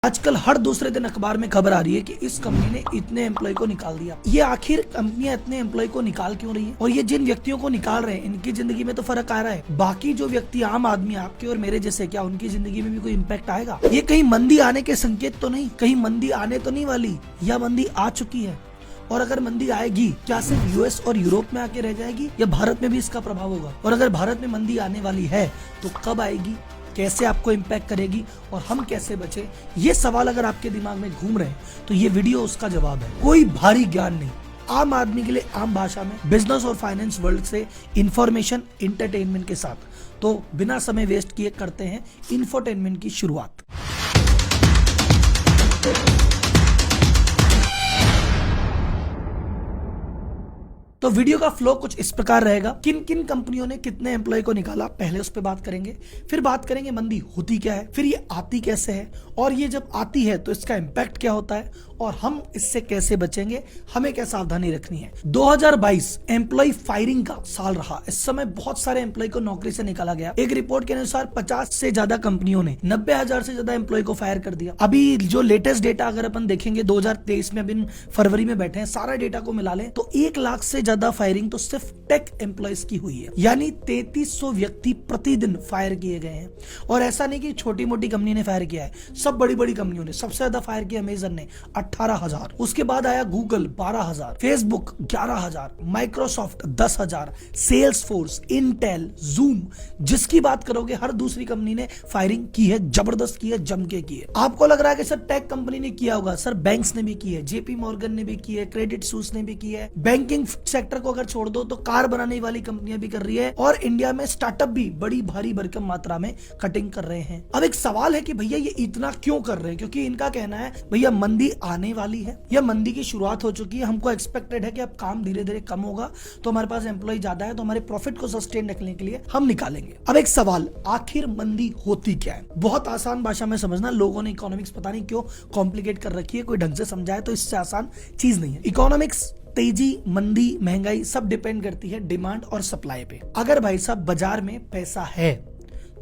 आजकल हर दूसरे दिन अखबार में खबर आ रही है कि इस कंपनी ने इतने एम्प्लॉय को निकाल दिया। ये आखिर कंपनियां इतने एम्प्लॉय को निकाल क्यों रही है? और ये जिन व्यक्तियों को निकाल रहे हैं इनकी जिंदगी में तो फर्क आ रहा है, बाकी जो व्यक्ति आम आदमी आपके और मेरे जैसे, क्या उनकी जिंदगी में भी कोई इम्पैक्ट आएगा? ये कहीं मंदी आने के संकेत तो नहीं? कहीं मंदी आने तो नहीं वाली, या मंदी आ चुकी है? और अगर मंदी आएगी, क्या सिर्फ यूएस और यूरोप में आके रह जाएगी या भारत में भी इसका प्रभाव होगा? और अगर भारत में मंदी आने वाली है तो कब आएगी, कैसे आपको इम्पैक्ट करेगी और हम कैसे बचे? ये सवाल अगर आपके दिमाग में घूम रहे हैं तो ये वीडियो उसका जवाब है। कोई भारी ज्ञान नहीं, आम आदमी के लिए आम भाषा में बिजनेस और फाइनेंस वर्ल्ड से इंफॉर्मेशन एंटरटेनमेंट के साथ। तो बिना समय वेस्ट किए करते हैं इंफोटेनमेंट की शुरुआत। तो वीडियो का फ्लो कुछ इस प्रकार रहेगा। किन किन कंपनियों ने कितने एम्प्लॉय को निकाला, पहले उस पर बात करेंगे। फिर बात करेंगे मंदी होती क्या है, फिर ये आती कैसे है, और ये जब आती है तो इसका इम्पैक्ट क्या होता है और हम इससे कैसे बचेंगे, हमें क्या सावधानी रखनी है। 2022 एम्प्लॉय फायरिंग का साल रहा। इस समय बहुत सारे एम्प्लॉय को नौकरी से निकाला गया। एक रिपोर्ट के अनुसार 50 से ज्यादा कंपनियों ने 90,000 से ज्यादा एम्प्लॉय को फायर कर दिया। अभी जो लेटेस्ट डेटा अगर अपन देखेंगे 2023 में, अभी फरवरी में बैठे हैं, सारा डेटा को मिला लें तो 1 लाख से ज्यादा फायरिंग तो सिर्फ टेक एम्प्लॉयज की हुई है। यानी 3300 व्यक्ति प्रतिदिन फायर किए गए हैं। और ऐसा नहीं कि छोटी मोटी कंपनी ने फायर किया है, सब बड़ी बड़ी कंपनियों ने। सबसे ज्यादा फायर किया अमेजन ने 18,000, उसके बाद आया Google 12,000, Facebook 11,000, Microsoft 10,000, Salesforce, Intel, zoom, जिसकी बात करोगे हर दूसरी कंपनी ने फायरिंग की है, जबरदस्त की है, जम के की है। आपको लग रहा है कि सर टेक कंपनी ने किया होगा, सर बैंक्स ने भी की है, जेपी मॉर्गन ने भी की है, क्रेडिट स्विस ने भी की है। बैंकिंग सेक्टर को अगर छोड़ दो तो कार बनाने वाली कंपनियां भी कर रही है, और इंडिया में स्टार्टअप भी बड़ी भारी भरकम मात्रा में कटिंग कर रहे हैं। अब एक सवाल है कि भैया ये इतना क्यों कर रहे हैं? क्योंकि इनका कहना है भैया मंदी आने वाली है या मंदी की शुरुआत हो चुकी है, हमको एक्सपेक्टेड है कि अब काम धीरे धीरे कम होगा, तो हमारे पास एम्प्लॉय ज्यादा है, तो हमारे प्रॉफिट को सस्टेन रखने के लिए हम निकालेंगे। अब एक सवाल, आखिर मंदी होती क्या है? बहुत आसान भाषा में समझना। लोगों ने इकोनॉमिक्स पता नहीं क्यों कॉम्प्लिकेट कर रखी है, कोई ढंग से समझाए तो इससे आसान चीज नहीं है। इकोनॉमिक्स तेजी, मंदी, महंगाई सब डिपेंड करती है डिमांड और सप्लाई पे। अगर भाई साहब बाजार में पैसा है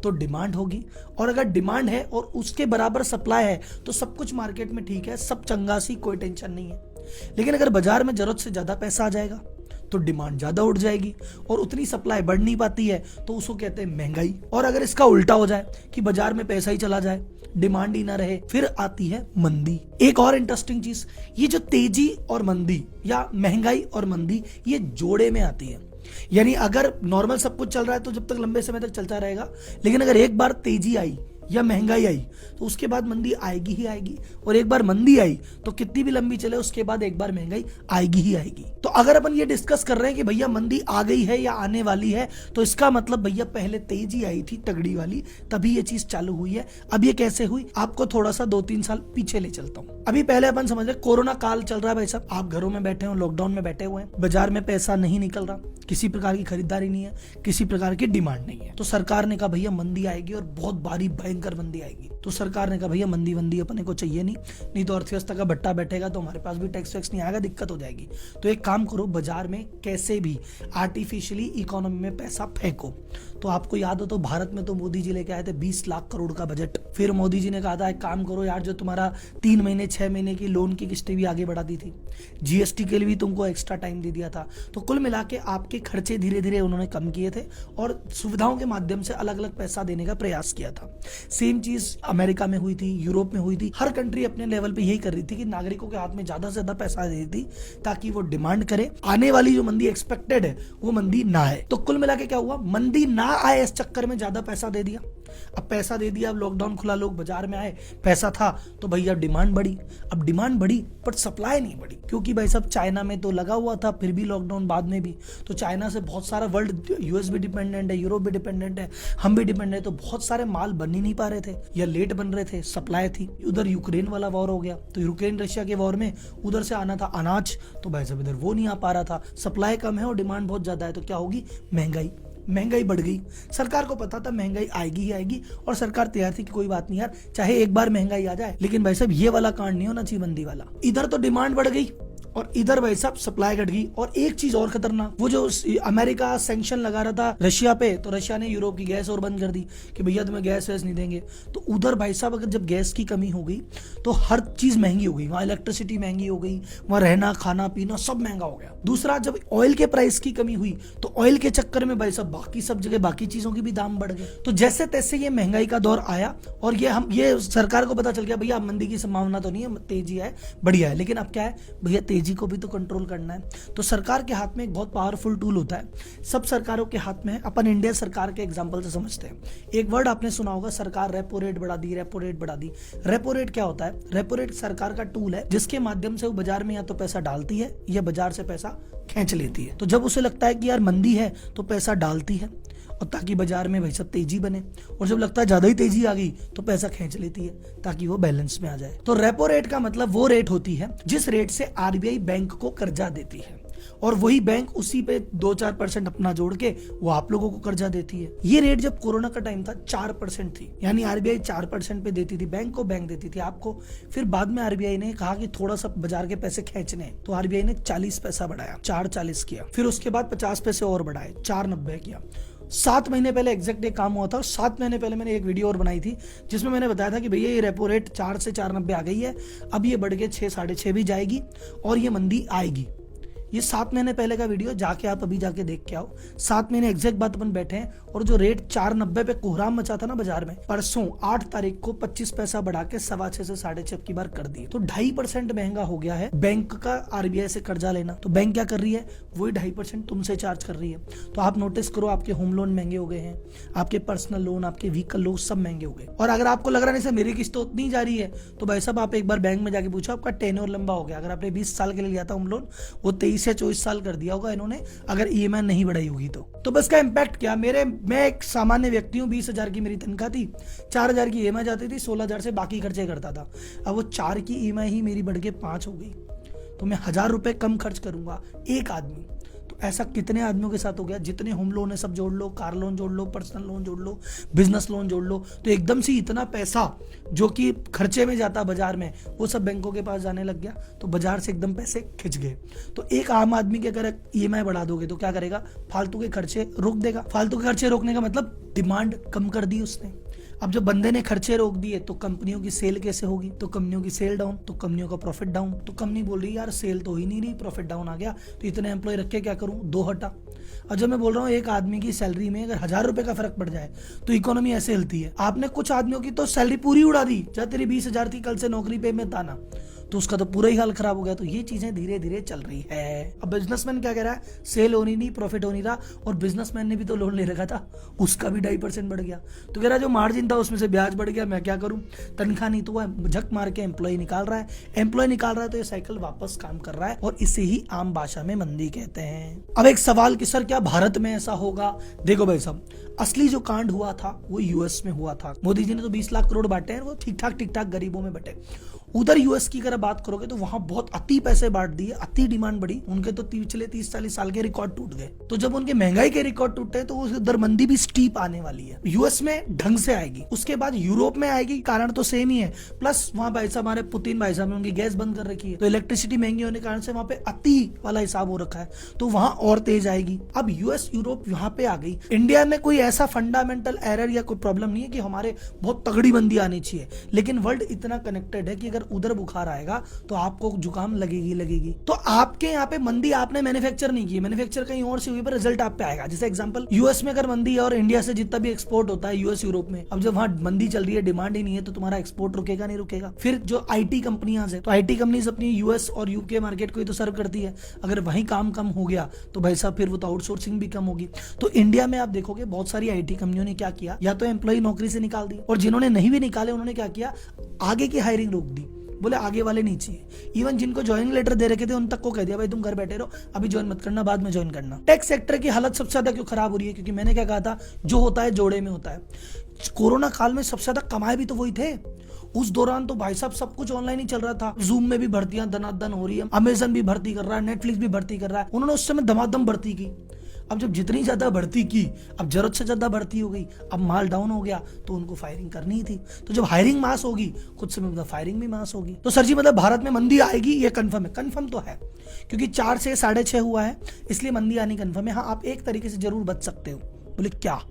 तो डिमांड होगी, और अगर डिमांड है और उसके बराबर सप्लाई है तो सब कुछ मार्केट में ठीक है, सब चंगा सी, कोई टेंशन नहीं है। लेकिन अगर बाजार में जरूरत से ज्यादा पैसा आ जाएगा तो डिमांड ज्यादा उठ जाएगी और उतनी सप्लाई बढ़ नहीं पाती है, तो उसको कहते हैं महंगाई। और अगर इसका उल्टा हो जाए कि बाजार में पैसा ही चला जाए, डिमांड ही ना रहे, फिर आती है मंदी। एक और इंटरेस्टिंग चीज, ये जो तेजी और मंदी या महंगाई और मंदी, ये जोड़े में आती है। यानी अगर नॉर्मल सब कुछ चल रहा है तो जब तक लंबे समय तक चलता रहेगा, लेकिन अगर एक बार तेजी आई या महंगाई आई तो उसके बाद मंदी आएगी ही आएगी, और एक बार मंदी आई तो कितनी भी लंबी चले उसके बाद एक बार महंगाई आएगी ही आएगी। तो अगर अपन ये डिस्कस कर रहे हैं कि भैया मंदी आ गई है या आने वाली है, तो इसका मतलब भैया पहले तेजी आई थी तगड़ी वाली, तभी ये चीज चालू हुई है। अब ये कैसे हुई, आपको थोड़ा सा 2-3 साल पीछे ले चलता हूँ। अभी पहले अपन समझ रहे कोरोना काल चल रहा है भाई साहब, आप घरों में बैठे हो, लॉकडाउन में बैठे हुए हैं, बाजार में पैसा नहीं निकल रहा, किसी प्रकार की खरीदारी नहीं है, किसी प्रकार की डिमांड नहीं है। तो सरकार ने कहा भैया मंदी आएगी और बहुत भारी भयंकर मंदी आएगी। तो सरकार ने कहा भैया मंदी वंदी अपने को चाहिए नहीं तो अर्थव्यवस्था का बट्टा बैठेगा, तो हमारे पास भी टैक्स वैक्स नहीं आएगा, दिक्कत हो जाएगी। तो एक काम करो, बाजार में कैसे भी आर्टिफिशियली इकोनॉमी में पैसा फेंको। तो आपको याद हो तो भारत में तो मोदी जी लेके आए थे 20 लाख करोड़ का बजट। फिर मोदी जी ने कहा था एक काम करो यार, जो तुम्हारा 3 महीने 6 महीने की लोन की किस्तें भी आगे बढ़ा दी थी, जीएसटी के लिए भी तुमको एक्स्ट्रा टाइम दे दिया था। तो कुल मिला के आपके खर्चे धीरे धीरे उन्होंने कम किए थे और सुविधाओं के माध्यम से अलग अलग पैसा देने का प्रयास किया था। सेम चीज अमेरिका में हुई थी, यूरोप में हुई थी। हर कंट्री अपने लेवल पे यही कर रही थी कि नागरिकों के हाथ में ज्यादा से ज्यादा पैसा दे दी ताकि वो डिमांड करे, आने वाली जो मंदी एक्सपेक्टेड है वो मंदी ना आए। तो कुल मिला के क्या हुआ, मंदी ना आए इस चक्कर में ज्यादा पैसा दे दिया। अब पैसा दे दिया, अब लॉकडाउन खुला, लोग बाजार में आए, पैसा था तो भैया डिमांड बढ़ी। अब डिमांड बढ़ी पर सप्लाई नहीं बढ़ी, क्योंकि भाई सब चाइना में तो लगा हुआ था, फिर भी लॉकडाउन बाद में भी, तो चाइना से बहुत सारा वर्ल्ड, यूएस भी डिपेंडेंट है, यूरोप भी डिपेंडेंट है, हम भी डिपेंडेंट है, तो बहुत सारे माल बन ही नहीं पा रहे थे या लेट बन रहे थे, सप्लाई थी। उधर यूक्रेन वाला वॉर हो गया, तो यूक्रेन रशिया के वॉर में उधर से आना था अनाज, तो भाई साहब इधर वो नहीं आ पा रहा था। सप्लाई कम है और डिमांड बहुत ज्यादा है, तो क्या होगी, महंगाई बढ़ गई। सरकार को पता था महंगाई आएगी ही आएगी, और सरकार तैयार थी कि कोई बात नहीं यार, चाहे एक बार महंगाई आ जाए, लेकिन भाई साहब ये वाला कांड नहीं होना चाहिए मंदी वाला। इधर तो डिमांड बढ़ गई और इधर भाई साहब सप्लाई घट गई। और एक चीज और खतरनाक, वो जो अमेरिका सैंक्शन लगा रहा था रशिया पे, तो रशिया ने यूरोप की गैस और बंद कर दी कि भैया तुम्हें गैस वैस नहीं देंगे। तो उधर भाई साहब अगर जब गैस की कमी हो गई तो हर चीज महंगी हो गई, वहां इलेक्ट्रिसिटी महंगी हो गई, वहां रहना खाना पीना सब महंगा हो गया। दूसरा, जब ऑयल के प्राइस की कमी हुई तो ऑयल के चक्कर में भाई साहब बाकी सब जगह बाकी चीजों के भी दाम बढ़ गए। तो जैसे तैसे ये महंगाई का दौर आया और ये सरकार को पता चल गया भैया मंदी की संभावना तो नहीं है, तेजी है, बढ़िया है, लेकिन अब क्या है भैया तेजी को भी तो कंट्रोल करना है। तो सरकार के हाथ में एक बहुत पावरफुल टूल होता है, सब सरकारों के हाथ में है। अपन इंडिया सरकार के एग्जांपल से समझते हैं। एक वर्ड आपने सुना होगा, सरकार रेपो रेट बढ़ा दी, रेपो रेट बढ़ा दी। रेपो रेट क्या होता है? रेपो रेट सरकार का टूल है जिसके माध्यम से वो बाजार में या तो पैसा डालती है या बाजार से पैसा खींच लेती है। तो जब उसे लगता है कि यार मंदी है तो पैसा डालती है और ताकि बाजार में भाई सब तेजी बने, और जब लगता है ज्यादा ही तेजी आ गई तो पैसा खींच लेती है ताकि वो बैलेंस में आ जाए। तो रेपो रेट का मतलब वो रेट होती है जिस रेट से आरबीआई बैंक को कर्जा देती है और वही बैंक उसी पे 2-4% अपना जोड़ के वो आप लोगों को कर्जा देती है। ये रेट जब कोरोना का टाइम था 4% थी, यानी आरबीआई 4% पे देती थी बैंक को, बैंक देती थी आपको। फिर बाद में आरबीआई ने कहा कि थोड़ा सा बाजार के पैसे खींचने, तो आरबीआई ने 40 पैसा बढ़ाया, 4.40 किया। फिर उसके बाद 50 पैसे और बढ़ाए, 4.90 किया। 7 महीने पहले एग्जैक्ट एक काम हुआ था। 7 महीने पहले मैंने एक वीडियो और बनाई थी जिसमें मैंने बताया था कि भैया ये रेपो रेट 4 से 4.90 आ गई है, अब ये बढ़ के 6, 6.5 भी जाएगी और ये मंदी आएगी। ये 7 महीने पहले का वीडियो, जाके आप अभी जाके देख के आओ। 7 महीने एग्जैक्ट बात अपन बैठे हैं और जो रेट 4.90 पे कोहराम मचा था ना बाजार में, परसों 8 तारीख को 25 पैसा बढ़ा के 6.25 से 6.5 की बार कर दिए। तो 2.5% महंगा हो गया है बैंक का आरबीआई से कर्जा लेना। तो बैंक क्या कर रही है, वही 2.5% तुमसे चार्ज कर रही है। तो आप नोटिस करो, आपके होम लोन महंगे हो गए हैं, आपके पर्सनल लोन, आपके व्हीकल लोन सब महंगे हो गए। और अगर आपको लग रहा नहीं सर मेरी किस्त तो उतनी जा रही है, तो भाई साहब आप एक बार बैंक में जाके पूछो, आपका टेन्योर लंबा हो गया। अगर आपने 20 साल के लिए लिया था होम लोन, वो 23 या 24 साल कर दिया होगा इन्होंने, अगर ईएमआई नहीं बढ़ाई होगी तो बस का इम्पैक्ट क्या, मैं एक सामान्य व्यक्ति हूँ, 20,000 की मेरी तनख्वाह थी, 4,000 की ईएमआई जाती थी, 16,000 से बाकी खर्चे करता था। अब वो 4 की ईएमआई ही मेरी बढ़ के 5 हो गई, तो मैं 1,000 रुपए कम खर्च करूंगा एक आदमी। तो ऐसा कितने आदमियों के साथ हो गया? जितने होम लोन है सब जोड़ लो, कार लोन जोड़ लो, पर्सनल लोन जोड़ लो, बिजनेस लोन जोड़ लो, तो एकदम से इतना पैसा जो कि खर्चे में जाता बाजार में, वो सब बैंकों के पास जाने लग गया। तो बाजार से एकदम पैसे खिंच गए। तो एक आम आदमी के अगर ईएमआई बढ़ा दोगे तो क्या करेगा? फालतू के खर्चे रोक देगा। फालतू के खर्चे रोकने का मतलब डिमांड कम कर दी उसने। अब जब बंदे ने खर्चे रोक दिए तो कंपनियों की सेल कैसे होगी? तो कंपनियों की सेल डाउन, तो कंपनियों का प्रॉफिट डाउन। तो कंपनी बोल रही यार सेल तो ही नहीं रही, प्रॉफिट डाउन आ गया, तो इतने एम्प्लॉय रख के क्या करूं, 2 हटा। और जब मैं बोल रहा हूँ एक आदमी की सैलरी में अगर 1,000 रुपए का फर्क पड़ जाए तो इकोनॉमी ऐसे हिलती है। आपने कुछ आदमियों की तो सैलरी पूरी उड़ा दी, जब तेरी 20,000 थी कल से नौकरी पे मत आना, तो उसका तो पूरा ही हाल खराब हो गया। तो ये चीजें धीरे धीरे चल रही है। अब बिजनेसमैन क्या कह रहा है, सेल होनी नहीं, प्रॉफिट हो नहीं रहा, और बिजनेसमैन ने भी तो लोन ले रखा था, उसका भी 2.5% बढ़ गया। तो कह रहा है जो मार्जिन था उसमें से ब्याज बढ़ गया, मैं क्या करूं, तनख्वाह नहीं तो वह झक मार के एम्प्लॉय निकाल रहा है, एम्प्लॉय निकाल रहा है, तो ये साइकिल वापस काम कर रहा है, और इसे ही आम भाषा में मंदी कहते हैं। अब एक सवाल कि सर क्या भारत में ऐसा होगा? देखो भाई साहब, असली जो कांड हुआ था वो यूएस में हुआ था। मोदी जी ने तो 20 लाख करोड़ बांटे हैं, वो ठीक ठाक गरीबों में बटे। उधर यूएस की अगर बात करोगे तो वहां बहुत अति पैसे बांट दिए, अति डिमांड बढ़ी, उनके तो पिछले 30-40 साल के रिकॉर्ड टूट गए। तो जब उनके महंगाई के रिकॉर्ड टूटे तो उधर मंदी भी स्टीप आने वाली है। यूएस में ढंग से आएगी, उसके बाद यूरोप में आएगी, कारण तो सेम ही है। प्लस वहां भाई साहब हमारे पुतिन भाई साहब ने उनकी गैस बंद कर रखी है, तो इलेक्ट्रिसिटी महंगी होने के कारण से वहां पे अति वाला हिसाब हो रखा है, तो वहां और तेज आएगी। अब यूएस यूरोप वहां पे आ गई। इंडिया में कोई ऐसा फंडामेंटल एरर या कोई प्रॉब्लम नहीं है कि हमारे बहुत तगड़ी मंदी आनी चाहिए, लेकिन वर्ल्ड इतना कनेक्टेड है कि अगर उधर बुखार आएगा तो आपको जुकाम लगेगी। तो आपके यहाँ पे मंदी आपने मैन्युफैक्चर नहीं की, मैन्युफैक्चर कहीं और से हुई, पर रिजल्ट आप पे आएगा। जैसे एग्जांपल यूएस में अगर मंदी है और इंडिया से जितना भी एक्सपोर्ट होता है यूएस यूरोप में, अब जब वहां मंदी चल रही है, डिमांड ही नहीं है, तो तुम्हारा एक्सपोर्ट रुकेगा नहीं रुकेगा। फिर जो आईटी कंपनियां है, तो आईटी कंपनीज अपनी यूएस और यूके मार्केट को ही तो सर्व करती है। अगर वहीं काम कम हो गया तो भाई साहब फिर वो तो आउटसोर्सिंग भी कम होगी। तो इंडिया में आप देखोगे बहुत सारी आईटी कंपनियों ने क्या किया, या तो एम्प्लॉय नौकरी से निकाल दी, और जिन्होंने नहीं भी निकाले उन्होंने क्या किया, आगे की हायरिंग रोक दी, बोले आगे वाले नहीं चाहिए। इवन जिनको ज्वाइनिंग लेटर दे रखे थे उन तक को कह दिया भाई तुम घर बैठे रहो, अभी ज्वाइन मत करना, बाद में ज्वाइन करना। टेक सेक्टर की हालत सबसे ज्यादा क्यों खराब हो रही है? क्योंकि मैंने क्या कहा था, जो होता है जोड़े में होता है। कोरोना काल में सबसे ज्यादा कमाए भी तो वही थे। उस दौरान तो भाई साहब सब कुछ ऑनलाइन ही चल रहा था। जूम में भी भर्तियां दनादन हो रही है, अमेजन भी भर्ती कर रहा है, नेटफ्लिक्स भी भर्ती कर रहा है। उन्होंने उस समय धमाधम भर्ती की। अब जब जितनी ज्यादा बढ़ती की, अब जरूरत से ज्यादा बढ़ती हो गई, अब माल डाउन हो गया तो उनको फायरिंग करनी ही थी। तो जब हायरिंग मास होगी कुछ समय बाद फायरिंग भी मास होगी। तो सर जी मतलब भारत में मंदी आएगी, ये कंफर्म है? कंफर्म तो है, क्योंकि 4 से 6.5 हुआ है, इसलिए मंदी आनी कंफर्म है। हाँ, आप एक तरीके से जरूर बच सकते हो। बोले क्या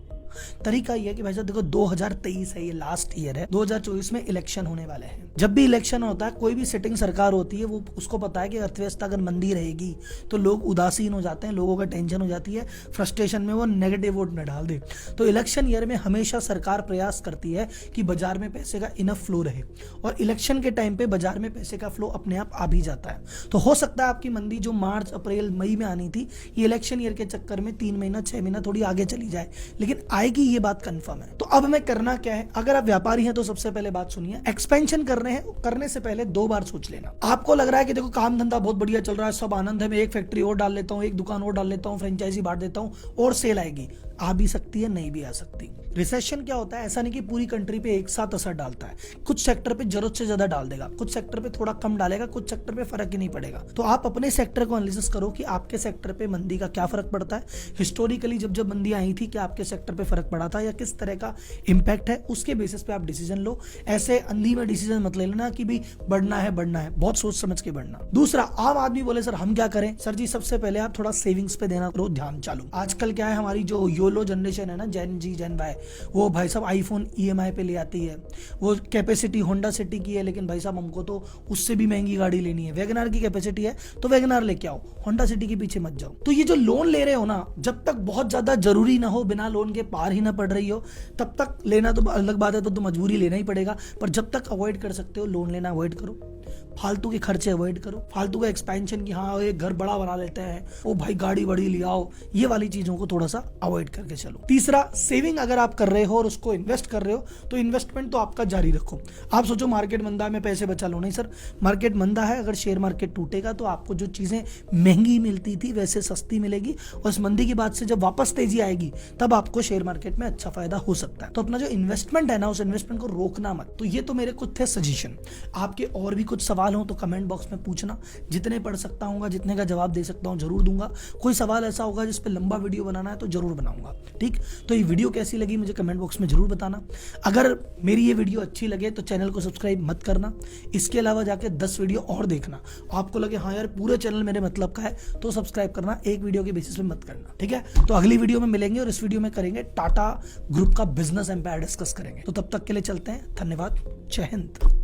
तरीका? ये है कि भाई साहब देखो 2023 है, ये लास्ट ईयर है, 2024 में इलेक्शन होने वाले हैं। जब भी इलेक्शन होता है, कोई भी सिटिंग सरकार होती है, वो उसको पता है कि अर्थव्यवस्था अगर मंदी रहेगी तो लोग उदासीन हो जाते हैं, लोगों का टेंशन हो जाती है, फ्रस्ट्रेशन में वो नेगेटिव वोट न डाल दे। तो इलेक्शन ईयर में हमेशा सरकार प्रयास करती है कि बाजार में पैसे का इनफ फ्लो रहे, और इलेक्शन के टाइम पे बाजार में पैसे का फ्लो अपने आप आ भी जाता है। तो हो सकता है आपकी मंदी जो मार्च अप्रैल मई में आनी थी, ये इलेक्शन ईयर के चक्कर में 3 महीना 6 महीना थोड़ी आगे चली जाए, लेकिन आएगी, ये बात कंफर्म है। तो अब हमें करना क्या है? अगर आप व्यापारी हैं तो सबसे पहले बात सुनिए, एक्सपेंशन करने से पहले 2 बार सोच लेना। आपको लग रहा है कि देखो काम धंधा बहुत बढ़िया चल रहा है, सब आनंद है, मैं एक फैक्ट्री और डाल लेता हूं, एक दुकान और डाल लेता हूं, फ्रेंचाइजी बांट देता हूं और सेल आएगी। आ भी सकती है, नहीं भी आ सकती। रिसेशन क्या होता है? ऐसा नहीं कि पूरी कंट्री पे एक साथ असर डालता है, कुछ सेक्टर पे जरूरत से ज्यादा डाल देगा, कुछ सेक्टर पे थोड़ा कम डालेगा, कुछ सेक्टर पे फर्क ही नहीं पड़ेगा। तो आप अपने सेक्टर को एनालिसिस करो कि आपके सेक्टर पे मंदी का क्या फर्क पड़ता है, हिस्टोरिकली जब मंदी आई थी क्या आपके सेक्टर पे फर्क पड़ा था या किस तरह का इंपैक्ट है, उसके बेसिस पे आप डिसीजन लो। ऐसे अंधी में डिसीजन मत ले लेना कि भाई बढ़ना है, बहुत सोच समझ के बढ़ना। दूसरा, आम आदमी बोले सर हम क्या करें? सर जी सबसे पहले आप थोड़ा सेविंग्स पे देना करो ध्यान। चालू आजकल क्या है, हमारी जो योलो जनरेशन है ना, जेन जी जेन वाई, वो भाई साहब आईफोन ईएमआई पे ले आती है, वो कैपेसिटी होंडा सिटी की है, लेकिन भाई साहब हमको तो उससे भी महंगी गाड़ी लेनी है, वैगनार की कैपेसिटी है तो वैगनार लेके आओ, होंडा सिटी के पीछे मत जाओ। तो ये जो लोन ले रहे हो ना, जब तक बहुत ज्यादा जरूरी ना हो, बिना लोन के पार ही ना पड़ रही हो, तब तक लेना तो अलग बात है, तो मजबूरी लेना ही पड़ेगा। पर जब तक अवॉइड कर सकते हो लोन लेना अवॉइड करो, फालतू के खर्चे अवॉइड करो, फालतू का एक्सपेंशन की हाँ एक घर बड़ा बना लेते हैं, ओ भाई गाड़ी बड़ी ले आओ, ये वाली चीजों को थोड़ा सा अवॉइड करके चलो। तीसरा, सेविंग अगर आप कर रहे हो और उसको इन्वेस्ट कर रहे हो तो इन्वेस्टमेंट तो आपका जारी रखो। आप सोचो मार्केट मंदा है मैं पैसे बचा लो, नहीं सर, मार्केट मंदा है, अगर शेयर मार्केट टूटेगा तो आपको जो चीजें महंगी मिलती थी वैसे सस्ती मिलेगी, और इस मंदी की बात से जब वापस तेजी आएगी तब आपको शेयर मार्केट में अच्छा फायदा हो सकता है। तो अपना जो इन्वेस्टमेंट है ना, उस इन्वेस्टमेंट को रोकना मत। तो ये तो मेरे कुछ थे सजेशन। आपके और भी कुछ सवाल हो तो कमेंट बॉक्स में पूछना, जितने पढ़ सकता हूँ, जितने का जवाब दे सकता हूँ जरूर दूंगा। कोई सवाल ऐसा होगा जिस पे लंबा वीडियो बनाना है तो जरूर बनाऊंगा। ठीक, तो ये वीडियो कैसी लगी मुझे कमेंट बॉक्स में जरूर बताना। अगर मेरी ये वीडियो अच्छी लगे तो चैनल को सब्सक्राइब मत करना, इसके अलावा जाके 10 वीडियो और देखना। आपको लगे हाँ यार पूरे चैनल मेरे मतलब का है तो सब्सक्राइब करना, एक वीडियो के बेसिस पे मत करना। ठीक है, तो अगली वीडियो में मिलेंगे और इस वीडियो में करेंगे टाटा ग्रुप का बिजनेस एम्पायर डिस्कस करेंगे। तो तब तक के लिए चलते हैं, धन्यवाद, जय हिंद।